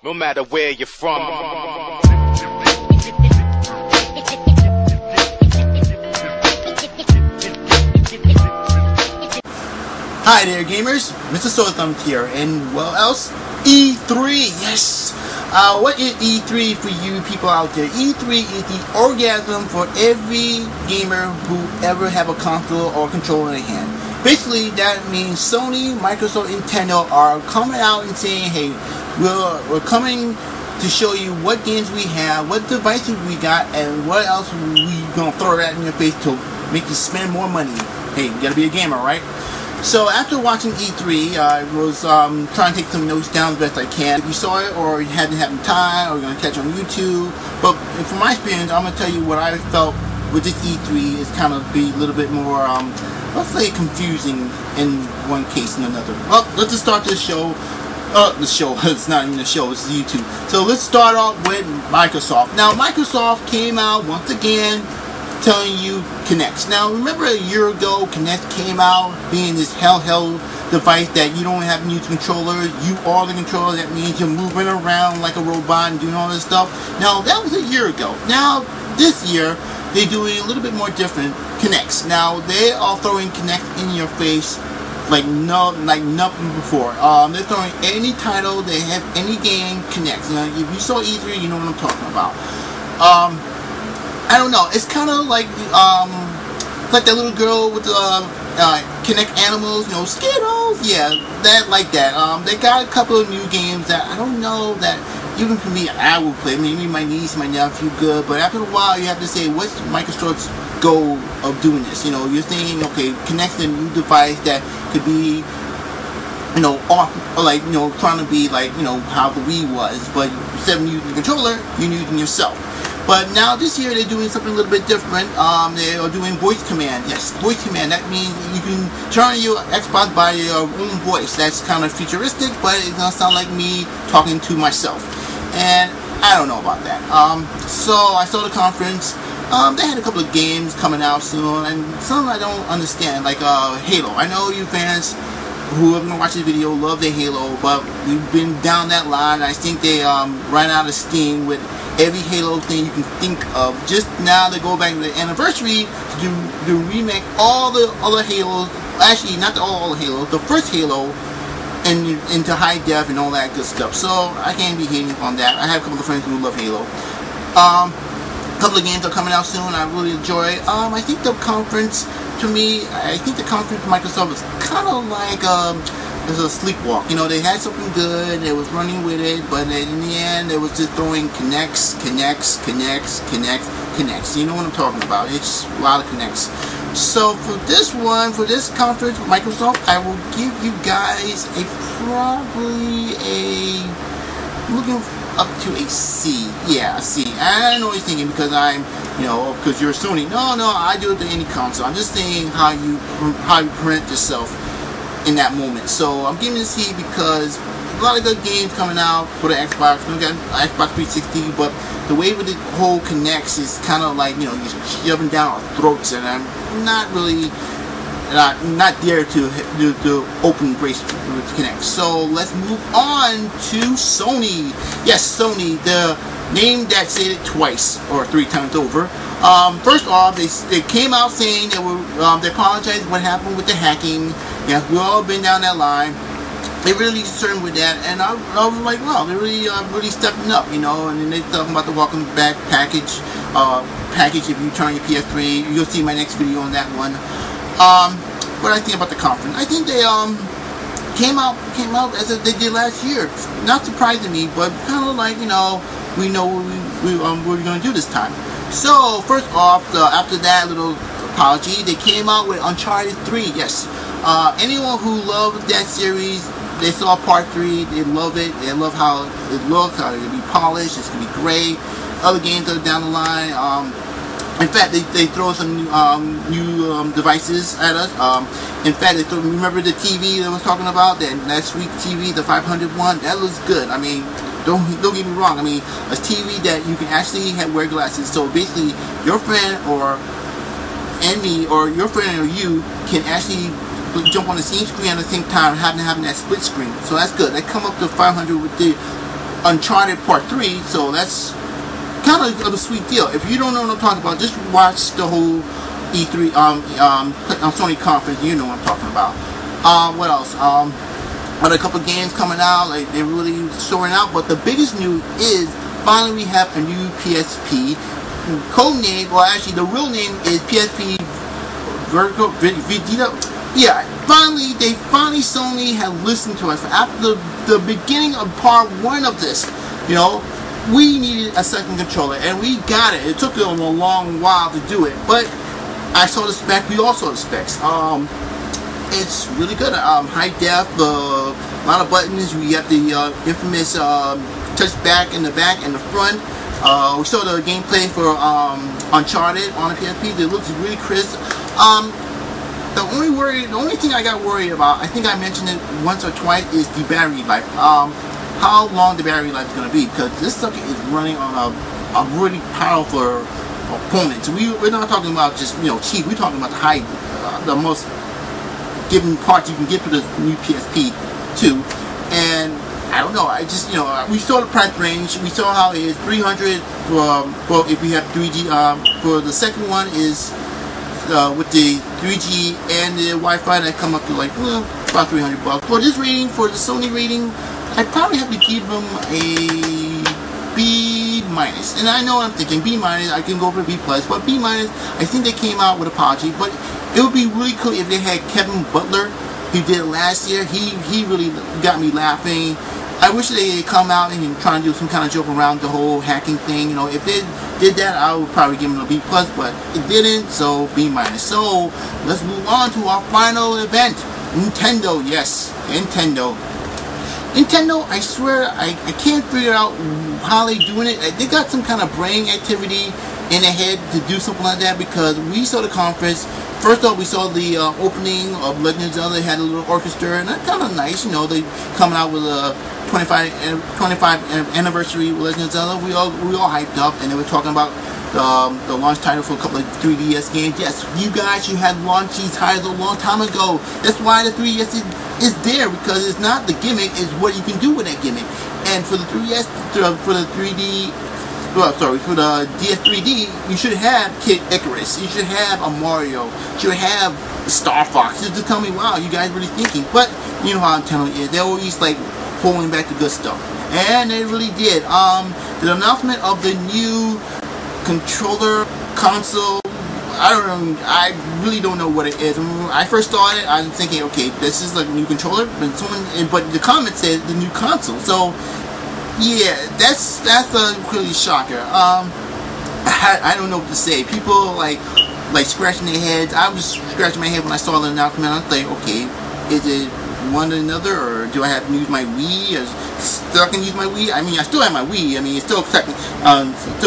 no matter where you're from. Hi there gamers, Mr. Swordthumb here, and what else? E3, yes! What is E3 for you people out there? E3 is the orgasm for every gamer who ever have a console or controller in their hand. Basically, that means Sony, Microsoft, Nintendo are coming out and saying, hey, we're coming to show you what games we have, what devices we got, and what else we gonna throw that in your face to make you spend more money. Hey, you gotta be a gamer, right? So after watching E3, I was trying to take some notes down the best I can. If you saw it or you hadn't had time or you're going to catch it on YouTube. But from my experience, I'm going to tell you what I felt with this E3 is kind of be a little bit more, let's say, confusing in one case and another. Well, let's just start this show. It's not even a show, it's YouTube. So let's start off with Microsoft. Now, Microsoft came out once again telling you Kinect. Now remember a year ago Kinect came out being this hell device that you don't have to use controllers, you are the controller. That means you're moving around like a robot and doing all this stuff. Now that was a year ago. Now this year they're doing a little bit more different Kinects. Now they are throwing Kinect in your face like nothing before. They're throwing any title, they have any game Kinect. Now if you saw E3 you know what I'm talking about. I don't know. It's kind of like that little girl with the Kinect animals, you know, Skittles. Yeah, that like that. They got a couple of new games that I don't know that even for me I will play. Maybe my niece, my nephew, good. But after a while, you have to say, what's Microsoft's goal of doing this? You know, you're thinking, okay, Kinect's a new device that could be, you know, off, like, you know, trying to be like, you know, how the Wii was, but instead of using the controller, you're using yourself. But now this year they're doing something a little bit different. They are doing voice command. Yes, voice command. That means you can turn your Xbox by your own voice. That's kind of futuristic, but it's gonna sound like me talking to myself. And I don't know about that. So I saw the conference. They had a couple of games coming out soon, and some I don't understand, like Halo. I know you fans who are gonna watch this video love the Halo, but we've been down that line. I think they ran out of steam with every Halo thing you can think of. Just now they go back to the anniversary to remake all the other Halos. Actually, not all the Halos. The first Halo into high def and all that good stuff. So I can't be hating on that. I have a couple of friends who love Halo. A couple of games are coming out soon. I really enjoy. I think the conference, to me, I think the conference for Microsoft is kind of like it's a sleepwalk. You know, they had something good, they was running with it, but in the end, they was just throwing Kinects. You know what I'm talking about? It's a lot of Kinects. So for this one, for this conference, Microsoft, I will give you guys probably looking up to a C. Yeah, a C. I know what you're thinking because I'm, you know, because you're Sony. No, I do it to any console. I'm just saying how you present yourself in that moment. So I'm giving it a C because a lot of good games coming out for the Xbox. We got Xbox 360, but the way with the whole Kinects is kind of like, you know, you're shoving down our throats, and I'm not really not there to open brace with Kinect. So let's move on to Sony. Yes, Sony, the name that said it twice or 3 times over. First off, they came out saying they apologized for what happened with the hacking. Yeah, we've all been down that line. They really concerned with that, and I was like, wow, they're really stepping up, you know. And then they're talking about the welcome back package. If you turn your PS3, you'll see my next video on that one. What I think about the conference, I think they came out as they did last year. Not surprising me, but kind of like, you know what we're going to do this time. So first off, after that little apology, they came out with Uncharted 3. Yes, anyone who loved that series, they saw part 3, they love it. They love how it looks, how it's going to be polished, it's going to be great. Other games are down the line. In fact, they throw some new devices at us. In fact, remember the TV that I was talking about, that sweet TV, the 500 one? That looks good. I mean, don't get me wrong. I mean, a TV that you can actually wear glasses. So basically, your friend and me, or your friend or you, can actually jump on the same screen at the same time, having that split screen. So that's good. They come up to 500 with the Uncharted Part 3, so that's kind of a sweet deal. If you don't know what I'm talking about, just watch the whole E3 Sony conference. You know what I'm talking about. What else? Got a couple games coming out, like they're really showing out. But the biggest news is finally we have a new PSP. Code name, well actually the real name is PSP Vertigo Vegeta. Yeah, finally Sony had listened to us. After the beginning of part 1 of this, you know, we needed a second controller, and we got it. It took them a long while to do it, but I saw the spec. We all saw the specs. It's really good. High def, a lot of buttons. We got the infamous touch back in the back and the front. We saw the gameplay for Uncharted on the PSP. It looks really crisp. The only thing I got worried about, I think I mentioned it once or twice, is the battery life. How long the battery life is going to be, because this sucker is running on a really powerful opponent. So we're not talking about just, you know, cheap. We're talking about the high, the most given parts you can get for the new PSP 2. And I don't know, I just, you know, we saw the price range. We saw how it is 300 for if we have 3G. For the second one is with the 3G and the Wi-Fi, that come up to like about $300. For this rating, for the Sony rating, I probably have to give them a B-. And I know what I'm thinking, B-, I can go for B+, but B-, I think they came out with an apology. But it would be really cool if they had Kevin Butler, who did it last year. He really got me laughing. I wish they had come out and try and do some kind of joke around the whole hacking thing. You know, if they did that, I would probably give them a B+, but it didn't, so B-. So let's move on to our final event. Nintendo, yes, Nintendo, I swear, I can't figure out how they're doing it. They got some kind of brain activity in their head to do something like that, because we saw the conference. First off, we saw the opening of Legend of Zelda. They had a little orchestra, and that's kind of nice. You know, they coming out with a 25 anniversary of Legend of Zelda. We all hyped up, and they were talking about the launch title for a couple of 3DS games. Yes, you guys, you had launched these titles a long time ago. That's why the 3DS is there, because it's not the gimmick, it's what you can do with that gimmick. And for the 3DS, for the 3D, well, sorry, for the DS 3D, you should have Kid Icarus, you should have a Mario, you should have Star Fox. Just to tell me, wow, you guys really thinking. But you know how Nintendo is, they're always like pulling back the good stuff, and they really did. The announcement of the new controller console, I really don't know what it is. When I first saw it, I was thinking, okay, this is like a new controller, but the comment said the new console. So yeah, that's a really shocker. I don't know what to say. People like scratching their heads. I was scratching my head when I saw the announcement. I was like, okay, is it one or another, or do I have to use my Wii? Or still I can use my Wii? I mean, I still have my Wii. I mean, it's still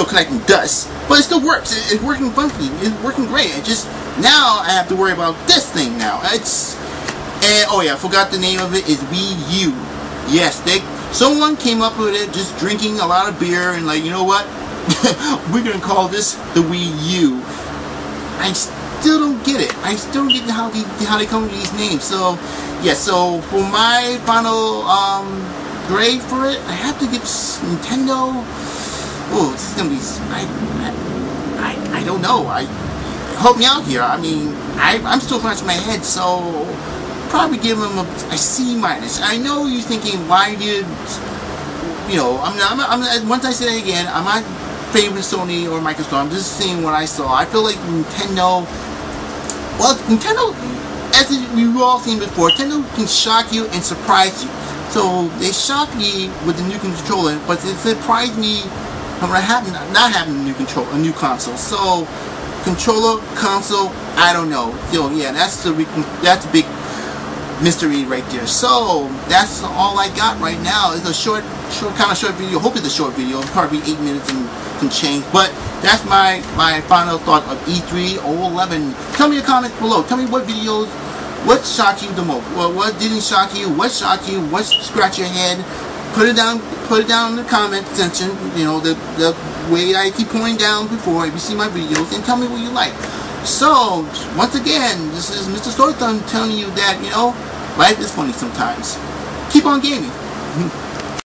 collecting dust, but it still works. It's working funky. It's working great. It just, now I have to worry about this thing now. And oh yeah, I forgot the name of it. Is Wii U. Yes, someone came up with it, just drinking a lot of beer and like, you know what? We're gonna call this the Wii U. I still don't get it. I still don't get how they come with these names. So yeah, so for my final grade for it, I have to give Nintendo. Oh, this is gonna be. I don't know. Help me out here. I mean, I'm still scratching my head, so probably give them a C-. I know you're thinking, why did, you know? I'm once I say it again, I'm not favoring Sony or Microsoft. I'm just seeing what I saw. I feel like Nintendo. Well, Nintendo, as we've all seen before, Nintendo can shock you and surprise you. So they shocked me with the new controller, but it surprised me not having a new console. So controller, console, I don't know. So yeah, that's a big mystery right there. So that's all I got right now. It's a kind of short video. I hope it's a short video. It'll probably be 8 minutes and change. But that's my final thought of E3 011. Tell me in the comments below. Tell me what videos, what shocked you the most. Well, what didn't shock you? What shocked you? What scratched your head? Put it down in the comment section. You know, the way I keep pointing down before, if you see my videos, and tell me what you like. So once again, this is Mr. Storython telling you that, you know, life is funny sometimes. Keep on gaming.